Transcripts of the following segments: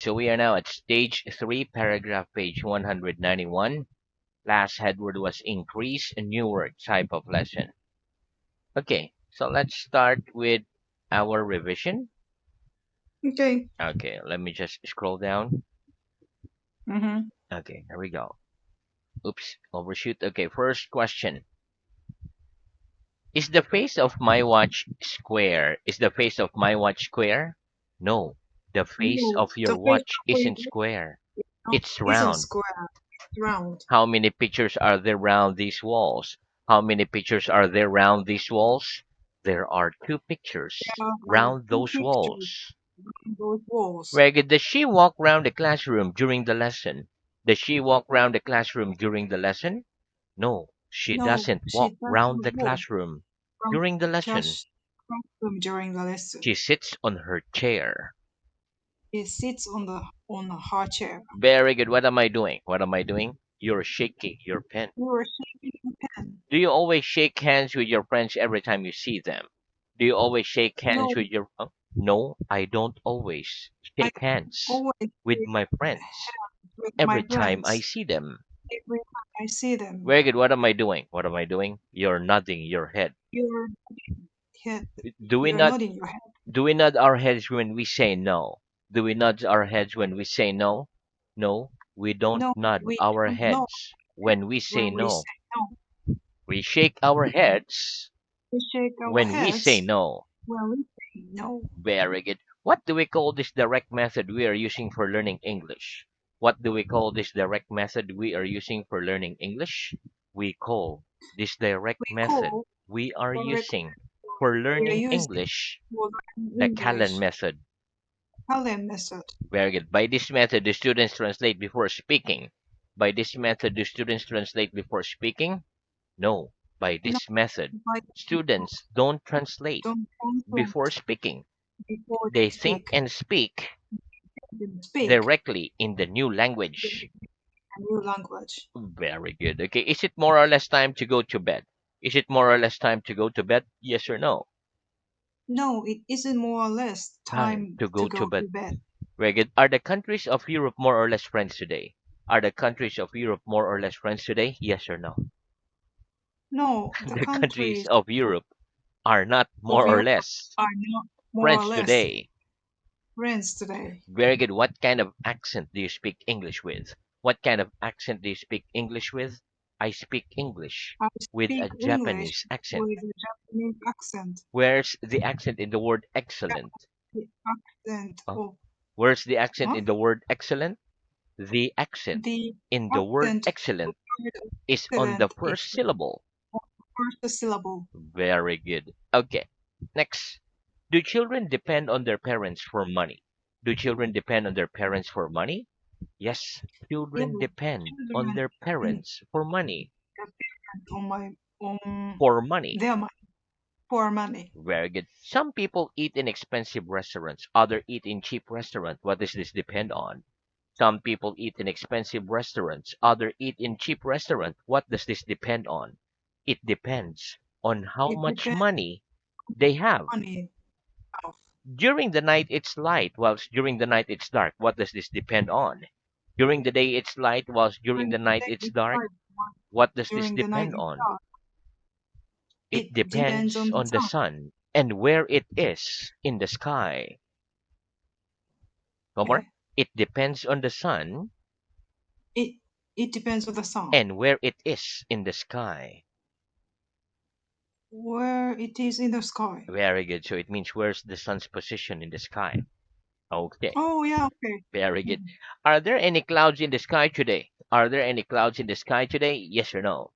so we are now at stage 3, paragraph page 191. Last headword was increase, a new word type of lesson. Okay, so let's start with our revision. Okay. Okay, let me just scroll down. Mm-hmm. Okay, here we go. Oops, overshoot. Okay, first question. Is the face of my watch square? Is the face of my watch square? No, the face No, of your the face watch of isn't it square. no, It's isn't round. square, round. How many pictures are there round these walls? How many pictures are there round these walls? There are 2 pictures There are round two those pictures walls. on those walls. Very good. Does she walk round the classroom during the lesson? Does she walk round the classroom during the lesson? No, she No, doesn't she walk round doesn't the walk classroom from during the lesson. class classroom during the lesson. She sits on her chair. She sits on her chair. Very good. What am I doing? What am I doing? You're shaking your pen. You are shaking a pen. Do you always shake hands with your friends every time you see them? Do you always shake hands No, with your... Oh, no, I don't always I shake hands always with shake my friends hands with my every time I friends see them. every time I see them. Very good. What am I doing? What am I doing? You're nodding your head. You're head. Do we You're not nodding your head. do we nod our heads when we say no? Do we nod our heads when we say no? No, we don't No, nod we our don't know heads when we say when we no. say no. We shake our heads We shake our when we say heads no. when we say no. Very good. What do we call this direct method we are using for learning English? What do we call this direct method we are using for learning English? We call this direct We method call we are direct using for we are learning using English for the learning Callan English. method. Calais method. Very good. By this method, the students translate before speaking. By this method, do students translate before speaking? No. By No, this method, but students don't translate don't before translate speaking. before they They think speak. and speak They speak directly in the new the language. new language. Very good. Okay, is it more or less time to go to bed? Is it more or less time to go to bed? Yes or no? No, it isn't more or less Time time to to go to go bed. to bed. Very good. Are the countries of Europe more or less friends today? Are the countries of Europe more or less friends today? Yes or no? No, the The countries countries of Europe are not of more or Europe less are not more or friends less today. friends today. Very good. What kind of accent do you speak English with? What kind of accent do you speak English with? I speak English I with speak a English Japanese accent. with a Japanese accent. Where's the accent in the word excellent? The accent Huh? of Where's the accent huh? in the word excellent? The accent The in the word accent of excellent word is on the excellent is first syllable. on the first syllable. Very good. Okay. Next. Do children depend on their parents for money? Do children depend on their parents for money? Yes, Yeah, children depend on children their depend parents for money. on my on For money. their money for money. Very good. Some people eat in expensive restaurants, others eat in cheap restaurants. What does this depend on? Some people eat in expensive restaurants, others eat in cheap restaurants. What does this depend on? It depends on how It much depends money they have. on money of During the night it's light, whilst during the night it's dark. What does this depend on? During the day it's light, whilst during during the the night day it's it's dark. light, What does this during the night depend it's on? dark. It It depends depends on the on the sun. sun and where it is in the sky. One more. Okay. It depends on the sun It it depends on the sun. and where it is in the sky. Where it is in the sky. Very good. So it means where's the sun's position in the sky. Okay. Oh yeah, okay. Very good. Mhm. Are there any clouds in the sky today? Are there any clouds in the sky today? Yes or no?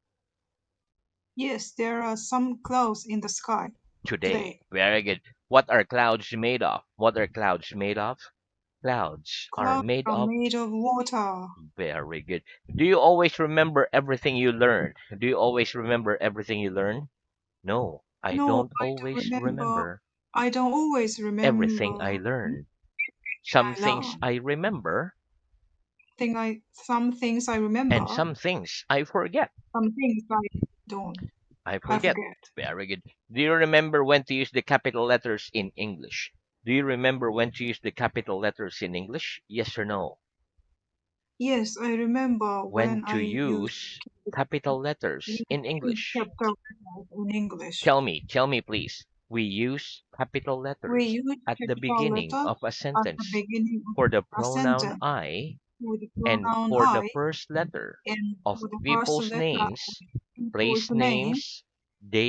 Yes, there are some clouds in the sky Today. today. Very good. What are clouds made of? What are clouds made of? Clouds are Clouds made are of... made of water. Very good. Do you always remember everything you learn? Do you always remember everything you learn? No, I No, don't always remember I don't always everything I remember learn. everything Some I things learn. I remember Some things I and remember, some things I forget. some things I don't. I I forget. forget. Very good. Do you remember when to use the capital letters in English? Do you remember when to use the capital letters in English? Yes or no? Yes, I remember When when to I used use capital letters in English? capital letters in English. Tell me please. We use capital We letters use at the capital beginning letters of a at the sentence beginning of for the a pronoun sentence I with the and pronoun for the I, first letter and of for the first people's letter of names, people's place name, names,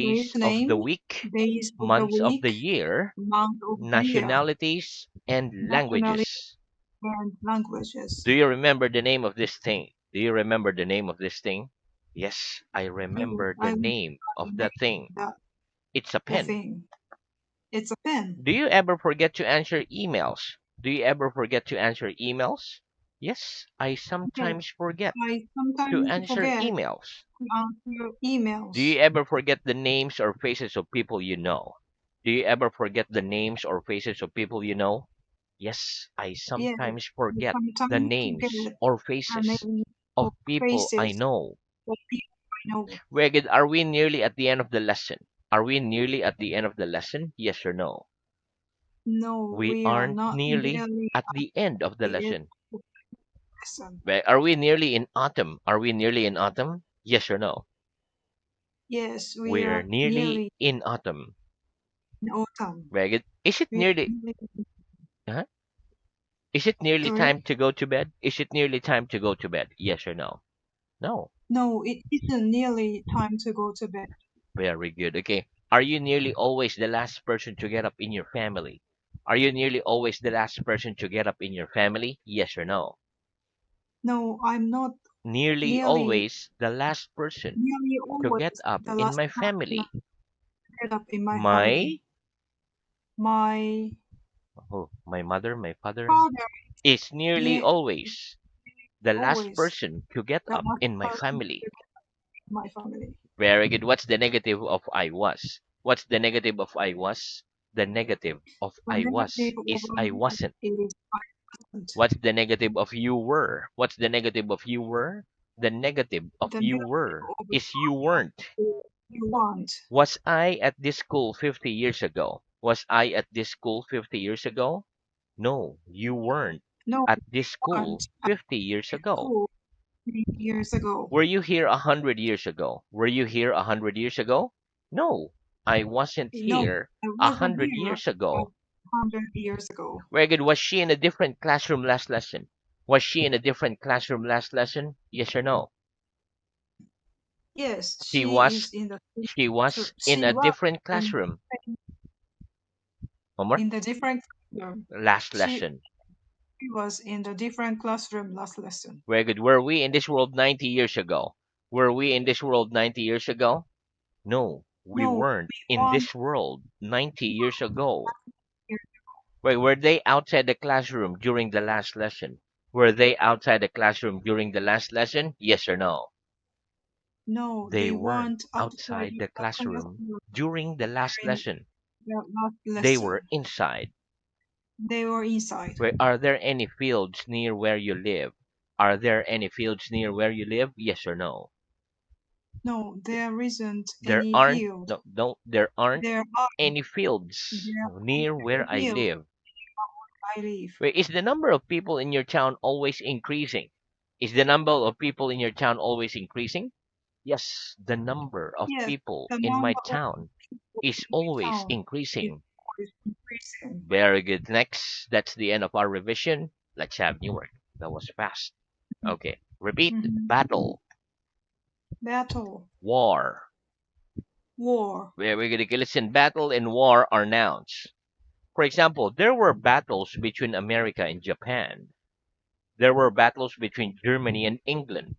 place days of name, the week, days of the months of week, the year, month of the year, nationalities, and nationality, languages. and languages. Do you remember the name of this thing? Do you remember the name of this thing? Yes, I Yes, remember the I will name of name that thing. the, It's a the pen. thing. It's a pen. Do you ever forget to answer emails? Do you ever forget to answer emails? Yes, I Yes, sometimes forget I to sometimes answer forget emails. to answer Do you emails. ever forget the names or faces of people you know? Do you ever forget the names or faces of people you know? Yes, I Yes, sometimes I forget the sometimes names forget or the faces names of of people I faces know. of people I know. Very good. Are we nearly at the end of the lesson? Are we nearly at the end of the lesson? Yes or no? No, We we are aren't not nearly nearly at at the end of the the end lesson. of the lesson. Are we nearly in autumn? Are we nearly in autumn? Yes or no? Yes, we We're are nearly nearly in autumn. in autumn. Very good. We are nearly, Uh, is it nearly sorry? time to go to bed? Is it nearly time to go to bed? Yes or no? No. No, it isn't nearly time to go to bed. Very good. Okay. Are you nearly always the last person to get up in your family? Are you nearly always the last person to get up in your family? Yes or no? No, I'm not Nearly nearly always the last person nearly to get always up the in last my person family. to get up in my My family. My my mother, my father father is nearly ne always the last always person to get the up last in my person family. to my family. Very good. What's the negative of I was? What's the negative of I was? The negative of The I was negative is over I wasn't. is present. What's the negative of you were? What's the negative of you were? The negative of The you negative were over is you weren't. is you want. Was I at this school 50 years ago? Was I at this school 50 years ago? No, you weren't No, at this you school want at 50 years ago. school 3 years ago. Were you here 100 years ago? Were you here 100 years ago? No, I wasn't No, here I a wasn't hundred here years ago. 100 years ago. Very good. Was she in a different classroom last lesson? Was she in a different classroom last lesson? Yes or no? Yes, She she was is in the she was in she a was different in classroom. One more. in the different classroom. Last She lesson. was in the different classroom last lesson. Very good. Were we in this world 90 years ago? Were we in this world 90 years ago? No, we No, weren't we in want this world 90 years ago. here. Wait, were they outside the classroom during the last lesson? Were they outside the classroom during the last lesson? Yes or no? No, They they weren't want outside outside the the classroom classroom during the last during lesson. the last They were lesson. inside. They were inside. Wait, are there any fields near where you live? Are there any fields near where you live? Yes or no? No, there isn't There any aren't field. no there aren't There are any fields there near are where I fields live. I live. Wait, is the number of people in your town always increasing? Is the number of people in your town always increasing? Yes, the number of Yes, people the in my number of town people is in my always town is increasing. always increasing. Very good. Next, that's the end of our revision. Let's have new work. That was fast. Okay. Repeat. Mhm. Battle. Battle, War. war. Very good. Okay, listen. Battle and war are nouns. For example, there were battles between America and Japan. There were battles between Germany and England.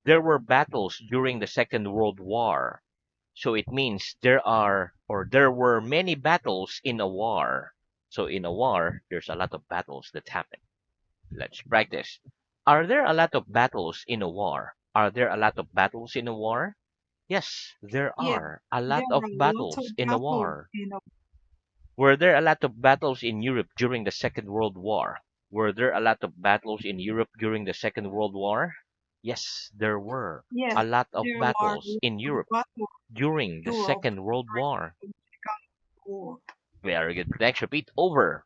There were battles during the Second World War. So it means there were many battles in a war. So in a war, there's a lot of battles that happen. Let's practice. Are there a lot of battles in a war? Are there a lot of battles in a war? Yes, there Yes, are a lot there of are lots of battles in a battles war. in a Were there a lot of battles in Europe during the Second World War? Were there a lot of battles in Europe during the Second World War? Yes, there were yes, a lot of there are battles lots in of Europe battles during in the Europe Second World during War. the Second War. Very good. Next, repeat. Over.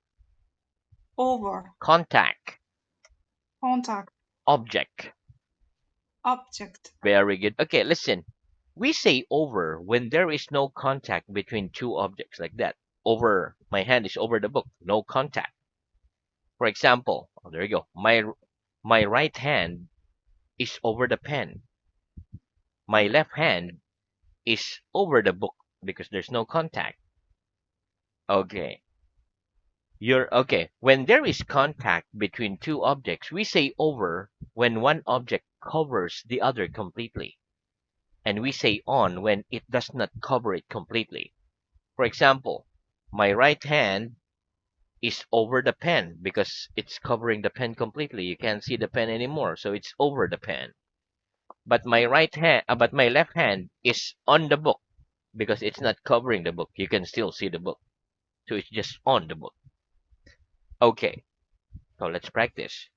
over, Contact. contact, Object. object, Very good. Okay, listen. We say over when there is no contact between two objects like that. Over. My hand is over the book. No contact. For example, oh, there you go. My right hand is over the pen. My left hand is over the book because there's no contact. Okay. You're okay. When there is contact between two objects, we say over when one object covers the other completely. And we say on when it does not cover it completely. For example, my right hand is over the pen because it's covering the pen completely. You can't see the pen anymore, so it's over the pen. But my left hand is on the book because it's not covering the book. You can still see the book. So it's just on the book. Okay, so let's practice.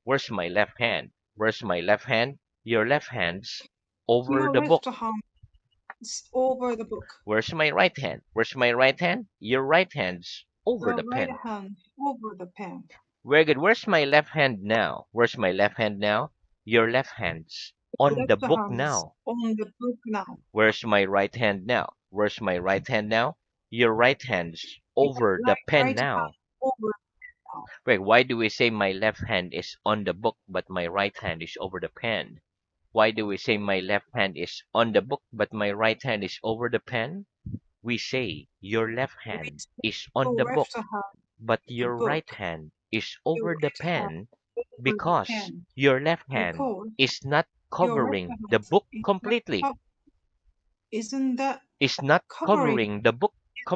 Where's my left hand? Where's my left hand? Your left hand's over your the book. left hand is over the book, Where's my right hand? Where's my right hand? Your right hand's over your the right pen. hand over the pen, Very good. Where's my left hand now? Where's my left hand now? Your left hand's your on the left book hand is now. on the book now, Where's my right hand now? Where's my right hand now? Your right hand's your over the pen right hand now. over now. Wait, why do we say my left hand is on the book but my right hand is over the pen? Why do we say my left hand is on the book but my right hand is over the pen? We say your left We hand say is on your the book left hand but the your right book, hand is your over the right hand pen over the because pen, your left hand because is not your left covering the hand book is not completely. isn't that Is not covering, covering the book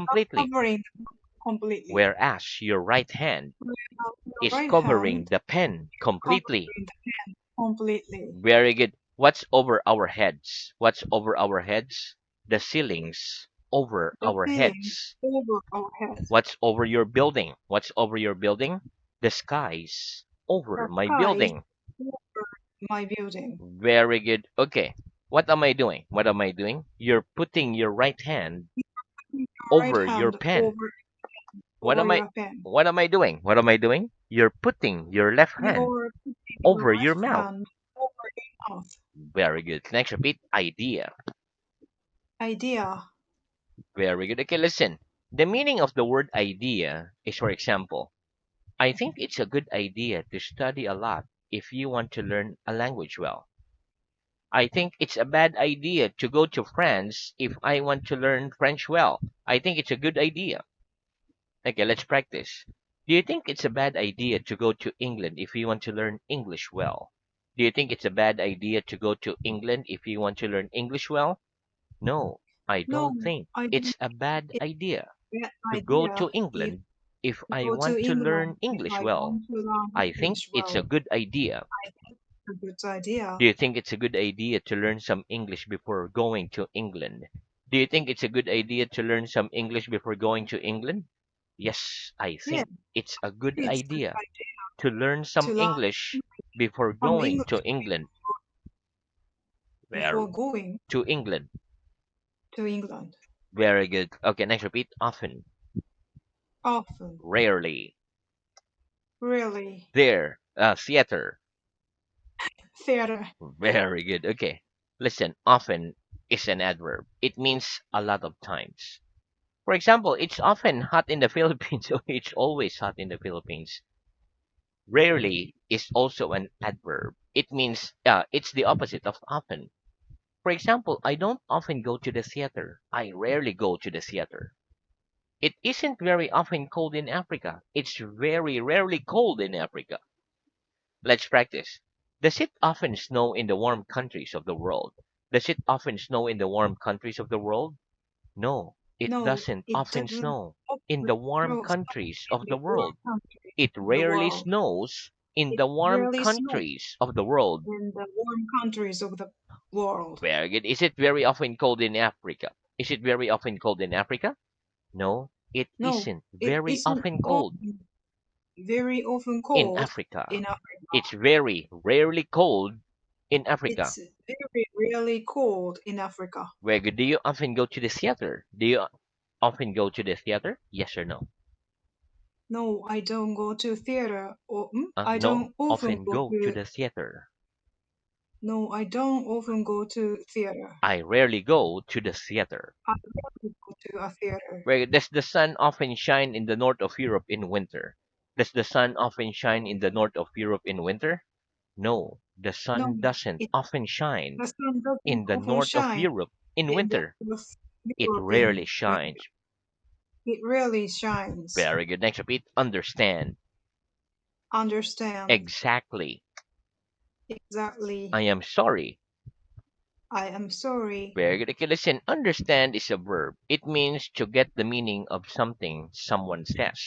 not completely. covering the book completely. Whereas your right hand Whereas your is right hand covering the pen completely. covering the pen completely. Very good. What's over our heads? What's over our heads? The ceilings over The our ceiling heads. over our head. What's over your building? What's over your building? The skies over The my sky is building. over my building. Very good. Okay. What am I doing? What am I doing? You're putting your right hand Your right over your hand pen. What over am I your pen. what am I doing? What am I doing? You're putting your left hand You're putting your over your left mouth. hand over your mouth. Very good. Next repeat idea. Idea. Very good. Okay, listen. The meaning of the word idea is, for example, I think it's a good idea to study a lot if you want to learn a language well. I think it's a bad idea to go to France if I want to learn French well. I think it's a good idea. Okay, let's practice. Do you think it's a bad idea to go to England if you want to learn English well? Do you think it's a bad idea to go to England if you want to learn English well? No, I No, don't think I don't it's a bad think idea it's a bad to go idea to if England if to I go to want to learn England if English I well. want to learn I think English it's a well. good idea. I think it's a good idea. Do you think it's a good idea to learn some English before going to England? Do you think it's a good idea to learn some English before going to England? Yes, I Yeah, think it's a good it's a good idea idea to learn to some learn English before some going to English England. Where? before going To England. to England. Very good. Okay, next repeat. Often. Often, Rarely. really, There. Theater. theater. Very good. Okay. Listen, often is an adverb. It means a lot of times. For example, it's often hot in the Philippines, so it's always hot in the Philippines. Rarely is also an adverb. It means it's the opposite of often. For example, I don't often go to the theater. I rarely go to the theater. It isn't very often cold in Africa. It's very rarely cold in Africa. Let's practice. Does it often snow in the warm countries of the world? Does it often snow in the warm countries of the world? No, it No, doesn't it often doesn't snow in often the warm snow countries in of the the warm world. countries It of the rarely world. snows in It the warm rarely snows countries of the world. in the warm countries of the world. Very good. Is it very often cold in Africa? Is it very often cold in Africa? No, it No, isn't it very isn't often cold often, very often in cold Africa. in Africa. It's very rarely cold in Africa. It's very rarely cold in Africa. Very good. Do you often go to the theater? Do you? often go to the theater? Yes or no? No, I don't go to theater. I No, don't often often go go to to. the theater. No, I don't often go to theater. I rarely go to the theater. I rarely go to a theater. Where does the sun often shine in the north of Europe in winter? Does the sun often shine in the north of Europe in winter? No, the No, sun doesn't it often shine the sun doesn't in the often north of shine Europe in in the winter. north of It Europe rarely in winter. shines. It rarely shines. Very good. Next repeat. Understand. Understand. Exactly. I Exactly. am sorry. I am sorry. Very good. Okay, listen. Understand is a verb. It means to get the meaning of something someone says.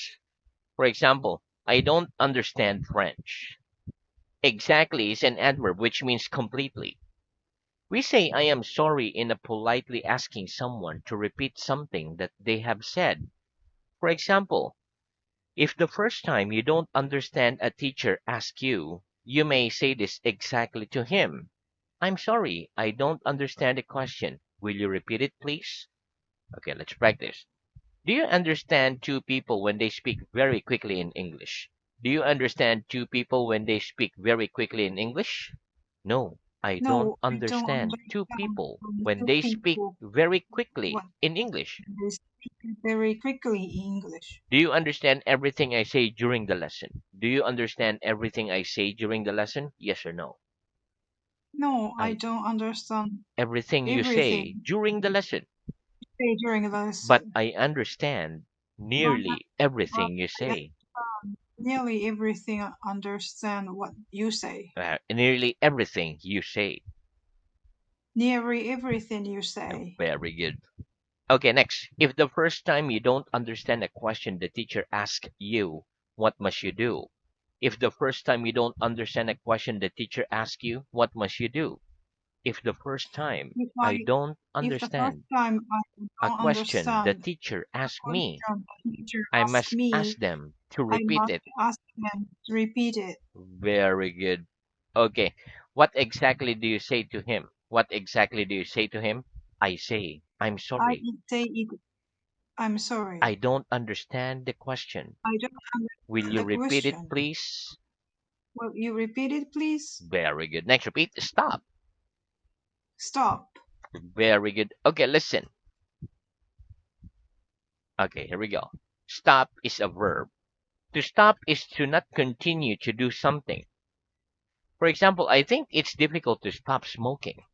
For example, I don't understand French. Exactly is an adverb which means completely. We say I am sorry in a politely asking someone to repeat something that they have said. For example, if the first time you don't understand a teacher asks you, you may say this exactly to him. I'm sorry, I don't understand the question. Will you repeat it, please? Okay, let's practice. Do you understand two people when they speak very quickly in English? Do you understand two people when they speak very quickly in English? No, I don't No, I don't understand two understand people from when two they speak people very quickly what in English. they speak very quickly in English. Do you understand everything I say during the lesson? Do you understand everything I say during the lesson? Yes or no? No, I I don't understand everything you say everything during the lesson, you say during the but lesson. I understand But, nearly but everything you I say. understand nearly everything. I understand what you say. Nearly everything you say. Nearly everything you say. Very good. Okay, next. If the first time you don't understand a question the teacher asks you, what must you do? If the first time you don't understand a question the teacher asks you, what must you do? If the first time If I I, don't if the first understand time I a don't question the understand teacher a asks me, question the teacher I asks must ask me, them to I repeat must it. ask them to repeat it. Very good. Okay. What exactly do you say to him? What exactly do you say to him? I say, I'm I sorry. say it. I'm I sorry. don't understand the question. I don't Will understand you the repeat it, question. please? Will you repeat it, please? Very good. Next, repeat. Stop. Stop. Very good. Okay, listen. Okay, here we go. Stop is a verb. To stop is to not continue to do something. For example, I think it's difficult to stop smoking.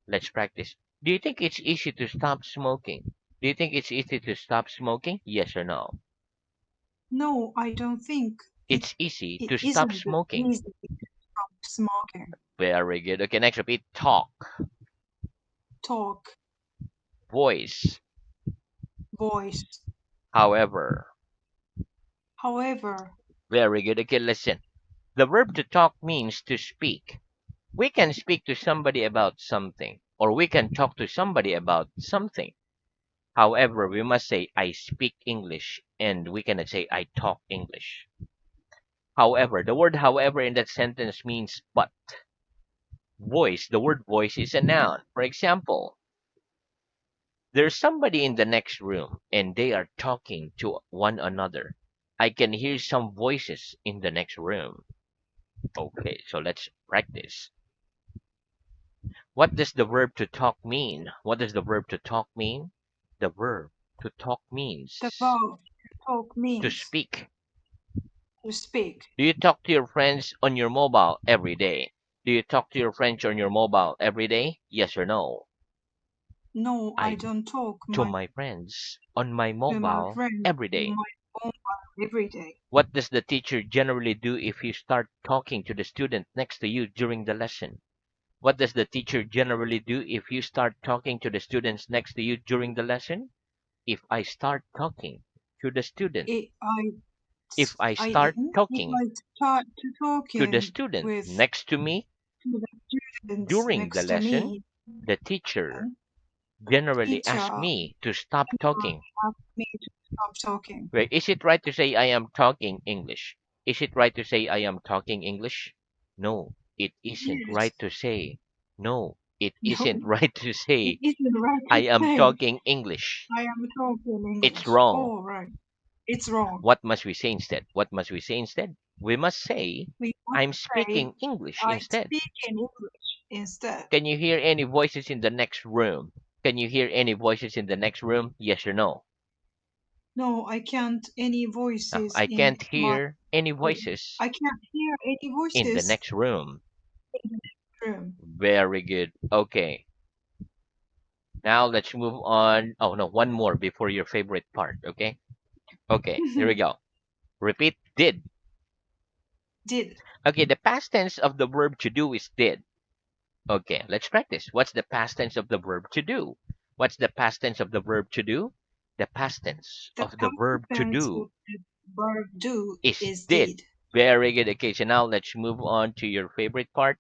Let's practice. Do you think it's easy to stop smoking? Do you think it's easy to stop smoking? Yes or no? No, I don't think it. It's easy It to stop isn't smoking. easy to stop smoking. Very good. Okay, next repeat. Talk. Talk. Voice. Voice. However. However, Very good. Okay, listen. The verb to talk means to speak. We can speak to somebody about something, or we can talk to somebody about something. However, we must say, I speak English, and we cannot say, I talk English. However, the word however in that sentence means but. Voice, the word voice is a noun. For example, there's somebody in the next room, and they are talking to one another. I can hear some voices in the next room. Okay, so let's practice. What does the verb to talk mean? What does the verb to talk mean? The verb to talk the means verb to talk to means speak. to speak. Do you talk to your friends on your mobile every day? Do you talk to your friends on your mobile every day? Yes or no? No, I I don't talk to much my friends on my to my mobile friends every on day. my mobile every day. What does the teacher generally do if you start talking to the student next to you during the lesson? What does the teacher generally do if you start talking to the students next to you during the lesson? If I start talking to the student, It, I, if I I, start if talking I start to to the talking student with next to me to the students during the next to lesson, me, the teacher then generally asks teacher me to stop talking. asked me to stop talking. Right? Is it right to say I am talking English? Is it right to say I am talking English? No, it isn't Yes, right to say. No, It isn't No, right to it say isn't right I to am say talking English. I am talking It's English. wrong. Oh, right. It's wrong. What must we say instead? What must we say instead? We must say We must I'm say speaking English I instead. speak in English instead. Can you hear any voices in the next room? Can you hear any voices in the next room? Yes or no? No, I can't any voices I in can't my hear any room. voices I can't hear any in the voices next room. in the next room. Very good. Okay. Now let's move on. Oh no, one more before your favorite part. Okay. Okay. Here we go. Repeat did. Did. Okay. The past tense of the verb to do is did. Okay. Let's practice. What's the past tense of the verb to do? What's the past tense of the verb to do? The past tense The of the past verb to tense of do the verb do is is did. did. Very good. Okay. So now let's move on to your favorite part,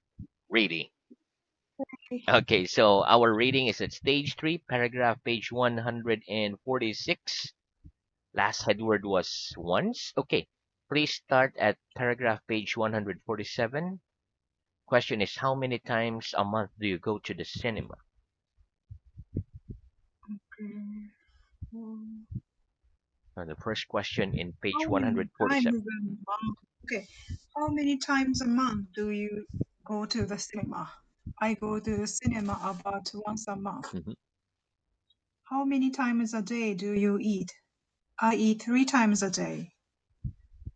reading. Okay, so our reading is at stage 3, paragraph page 146. Last headword was once. Okay, please start at paragraph page 147. Question is, how many times a month do you go to the cinema? Okay. The first question in page How many times 147. a month? Okay. How many times a month do you go to the cinema? I go to the cinema about once a month. Mhm. How many times a day do you eat? I eat 3 times a day.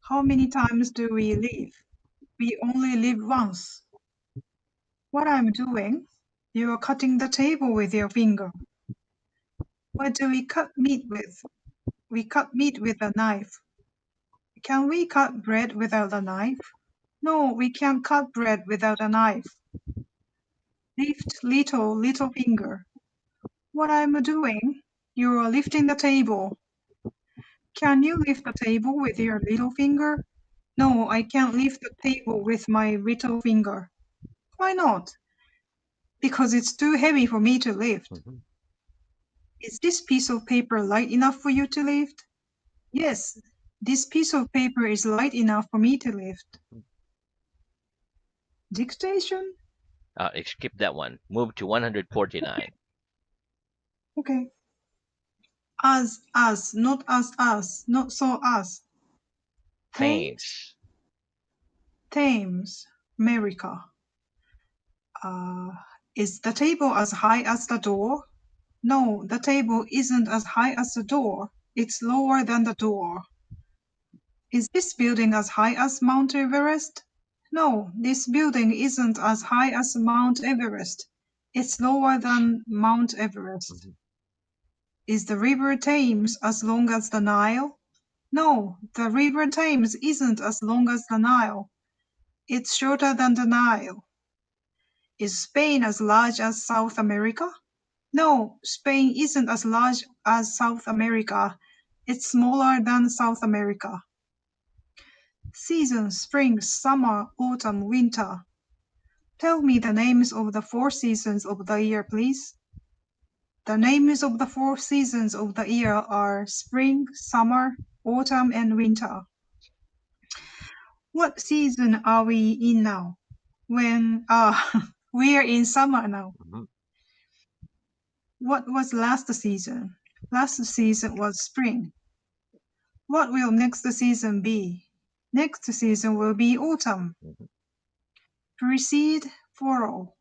How many times do we live? We only live once. What I'm doing? You are cutting the table with your finger. What do we cut meat with? We cut meat with a knife. Can we cut bread without a knife? No, we can't cut bread without a knife. Lift little finger. What I'm doing? You are lifting the table. Can you lift the table with your little finger? No, I can't lift the table with my little finger. Why not? Because it's too heavy for me to lift. Mhm. Is this piece of paper light enough for you to lift? Yes, this piece of paper is light enough for me to lift. Dictation? Skip that one. Move to 149. Okay. Not as, not so as. Thames, Thames. Thames, America. Uh, is the table as high as the door? No, the table isn't as high as the door. It's lower than the door. Is this building as high as Mount Everest? No, this building isn't as high as Mount Everest. It's lower than Mount Everest. Mhm. Is the river Thames as long as the Nile? No, the river Thames isn't as long as the Nile. It's shorter than the Nile. Is Spain as large as South America? No, Spain isn't as large as South America. It's smaller than South America. Seasons: spring, summer, autumn, winter. Tell me the names of the 4 seasons of the year, please. The names of the 4 seasons of the year are spring, summer, autumn, and winter. What season are we in now? We are in summer now. Mhm. What was last season? Last season was spring. What will next season be? Next season will be autumn. Mhm. Precede, follow.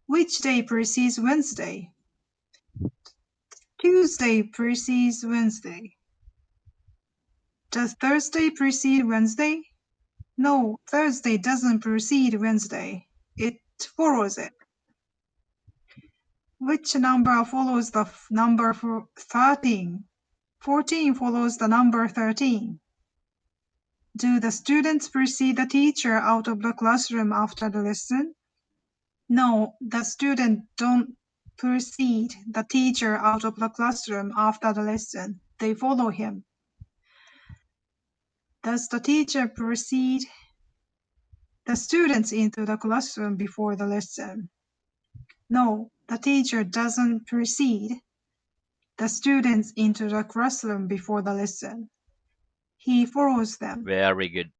Which day precedes Wednesday? Tuesday precedes Wednesday. Does Thursday precede Wednesday? No, Thursday doesn't precede Wednesday. It follows it. Which number follows the number 13? 14 follows the number 13. Do the students precede the teacher out of the classroom after the lesson? No, the students don't precede the teacher out of the classroom after the lesson. They follow him. Does the teacher precede the students into the classroom before the lesson? No, the teacher doesn't precede the students into the classroom before the lesson. He follows them. Very good.